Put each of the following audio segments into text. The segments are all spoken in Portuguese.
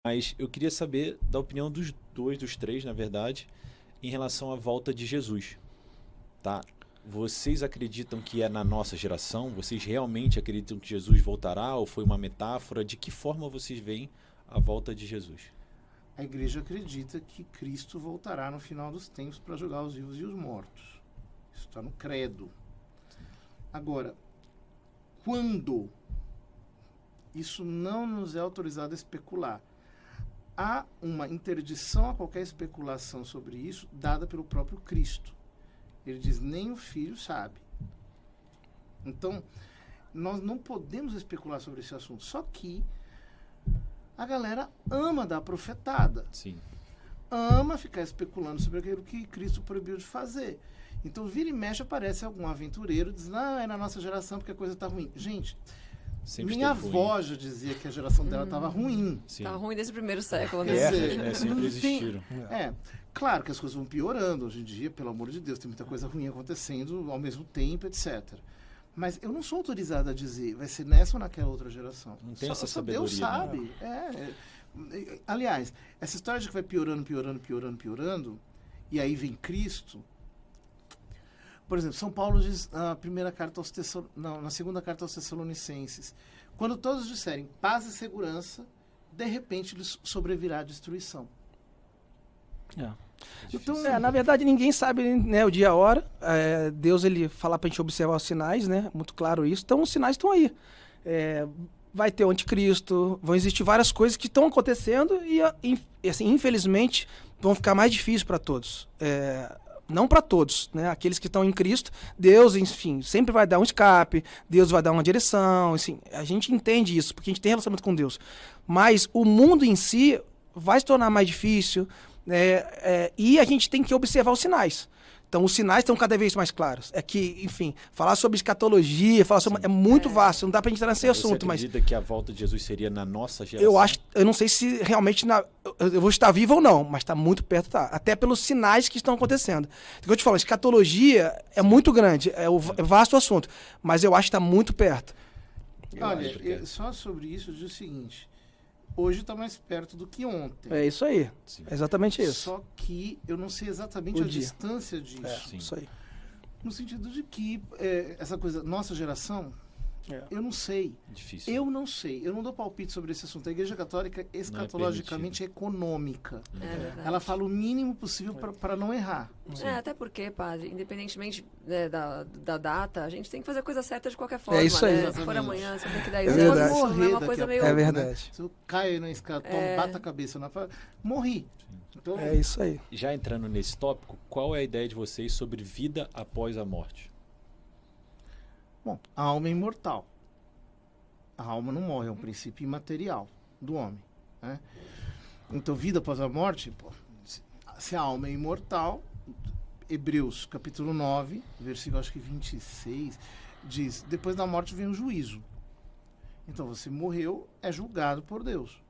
Mas eu queria saber da opinião dos três, na verdade, em relação à volta de Jesus, tá? Vocês acreditam que é na nossa geração? Vocês realmente acreditam que Jesus voltará ou foi uma metáfora? De que forma vocês veem a volta de Jesus? A igreja acredita que Cristo voltará no final dos tempos para julgar os vivos e os mortos. Isso está no credo. Agora, quando? Isso não nos é autorizado a especular. Há uma interdição a qualquer especulação sobre isso dada pelo próprio Cristo. Ele diz, nem o filho sabe. Então, nós não podemos especular sobre esse assunto. Só que a galera ama dar profetada. Sim. Ama ficar especulando sobre aquilo que Cristo proibiu de fazer. Então, vira e mexe, aparece algum aventureiro, diz, não, é na nossa geração porque a coisa está ruim. Gente, Sempre minha esteve avó ruim. já dizia que a geração dela estava ruim. Sim. Tá ruim desde o primeiro século, né? Quer dizer, Sempre não existiram. É, claro que as coisas vão piorando hoje em dia, pelo amor de Deus, tem muita coisa ruim acontecendo ao mesmo tempo, etc. Mas eu não sou autorizado a dizer, vai ser nessa ou naquela outra geração. Não tem essa só Deus sabedoria, sabe. Aliás, essa história de que vai piorando, e aí vem Cristo. Por exemplo, São Paulo diz na segunda carta aos Tessalonicenses, quando todos disserem paz e segurança, de repente lhes sobrevirá a destruição. Então, na verdade, ninguém sabe, né, o dia e a hora. Deus, ele fala pra gente observar os sinais, né? Muito claro isso. Então, os sinais estão aí. Vai ter o anticristo, vão existir várias coisas que estão acontecendo e, assim, infelizmente, vão ficar mais difíceis para todos. Não para todos, né? Aqueles que estão em Cristo, Deus, enfim, sempre vai dar um escape, Deus vai dar uma direção, assim, a gente entende isso, porque a gente tem relacionamento com Deus. Mas o mundo em si vai se tornar mais difícil, e a gente tem que observar os sinais. Então, os sinais estão cada vez mais claros. É que, enfim, falar sobre escatologia, é muito vasto, não dá pra gente entrar nesse assunto. Você acredita que a volta de Jesus seria na nossa geração? Eu não sei se realmente eu vou estar vivo ou não, mas está muito perto, tá. Até pelos sinais que estão acontecendo. Então, eu te falo, escatologia é muito grande, é vasto o assunto, mas eu acho que está muito perto. Olha, só sobre isso eu digo o seguinte, hoje está mais perto do que ontem. É isso aí. Sim. É exatamente isso. Só que eu não sei exatamente a distância disso. Isso aí. No sentido de que essa coisa, nossa geração, eu não sei. Difícil. Eu não sei. Eu não dou palpite sobre esse assunto. A Igreja Católica, escatologicamente, é econômica. Ela fala o mínimo possível para não errar. Até porque, padre, independentemente da data, a gente tem que fazer a coisa certa de qualquer forma. É isso aí. Né? Se for amanhã, se for daqui 10 É anos, verdade. isso não é uma Daqui coisa a meio... É verdade. Se eu caio na escada, bato a cabeça na morri. Então, É isso aí. Já entrando nesse tópico, qual é a ideia de vocês sobre vida após a morte? bom, a alma é imortal. A alma não morre, é um princípio imaterial do homem. Né? Então, vida após a morte, se a alma é imortal, Hebreus capítulo 9, versículo acho que 26, diz, depois da morte vem o juízo. Então, você morreu, é julgado por Deus.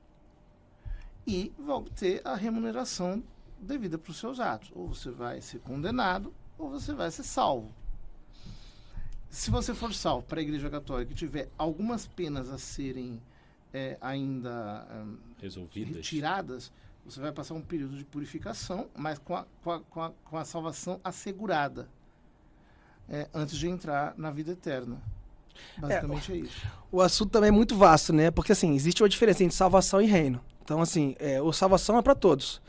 E vai obter a remuneração devida para os seus atos. Ou você vai ser condenado, ou você vai ser salvo. Se você for salvo para a Igreja Católica e tiver algumas penas a serem ainda Resolvidas. retiradas, você vai passar um período de purificação, mas com a salvação assegurada, antes de entrar na vida eterna. Basicamente é isso. O assunto também é muito vasto, né? Porque, assim, existe uma diferença entre salvação e reino. Então, assim, a salvação é para todos.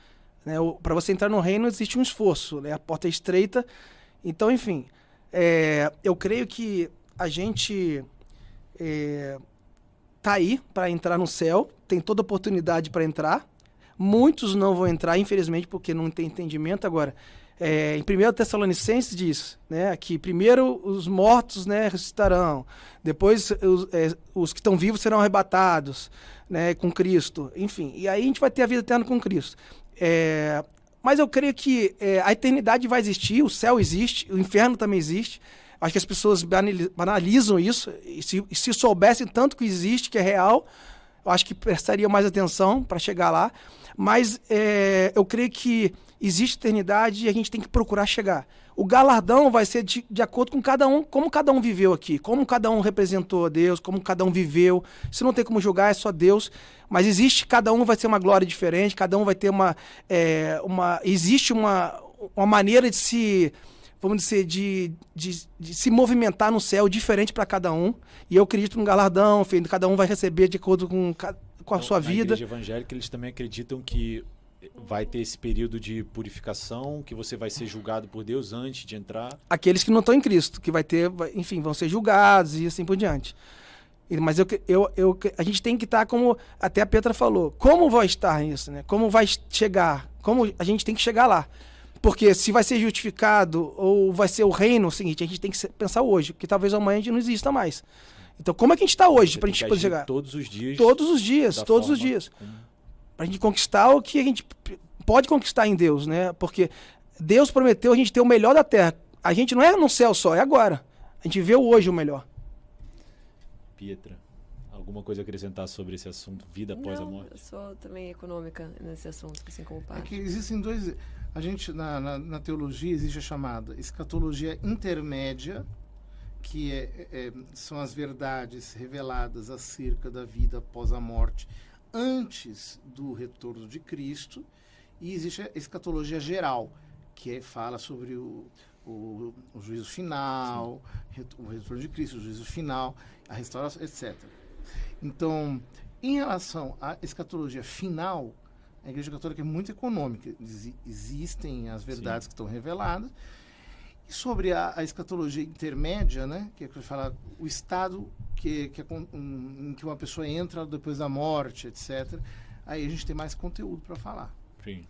Né? Para você entrar no reino existe um esforço, né? A porta é estreita. Então, enfim, eu creio que a gente tá aí para entrar no céu, tem toda oportunidade para entrar. Muitos não vão entrar, infelizmente, porque não tem entendimento. Agora, em 1 Tessalonicenses diz, né, que primeiro os mortos, né, ressuscitarão, depois os que estão vivos serão arrebatados, né, com Cristo, enfim, e aí a gente vai ter a vida eterna com Cristo. Mas eu creio que a eternidade vai existir, o céu existe, o inferno também existe. Acho que as pessoas banalizam isso, e se soubessem tanto que existe, que é real, eu acho que prestariam mais atenção para chegar lá. Mas eu creio que existe eternidade e a gente tem que procurar chegar. O galardão vai ser de acordo com cada um, como cada um viveu aqui, como cada um representou a Deus, como cada um viveu. Isso não tem como julgar, é só Deus. Mas existe, cada um vai ter uma glória diferente, cada um vai ter existe uma maneira de se, vamos dizer, de se movimentar no céu diferente para cada um. E eu acredito no galardão, enfim, cada um vai receber de acordo com a sua vida. Na igreja evangélica, eles também acreditam que vai ter esse período de purificação, que você vai ser julgado por Deus antes de entrar. Aqueles que não estão em Cristo, que enfim, vão ser julgados e assim por diante. Mas a gente tem que estar como, até a Petra falou, como vai estar isso, né? Como vai chegar, como a gente tem que chegar lá. Porque se vai ser justificado ou vai ser o reino, é o seguinte, a gente tem que pensar hoje, porque talvez amanhã a gente não exista mais. Então, como é que a gente está hoje para a gente poder chegar? Todos os dias. Todos os dias. Para a gente conquistar o que a gente pode conquistar em Deus, né? Porque Deus prometeu a gente ter o melhor da terra. A gente não é no céu só, é agora. A gente vê hoje o melhor. Pietra, alguma coisa a acrescentar sobre esse assunto, vida após a morte? Eu sou também econômica nesse assunto, assim como o padre. É que existem dois... A gente, na teologia, existe a chamada escatologia intermédia, que são as verdades reveladas acerca da vida após a morte, antes do retorno de Cristo, e existe a escatologia geral, que fala sobre o juízo final, o retorno de Cristo, o juízo final, a restauração, etc. Então, em relação à escatologia final, a Igreja Católica é muito econômica. Existem as verdades que estão reveladas. E sobre a escatologia intermédia, né, que é que fala o estado em que uma pessoa entra depois da morte, etc., aí a gente tem mais conteúdo para falar. Sim.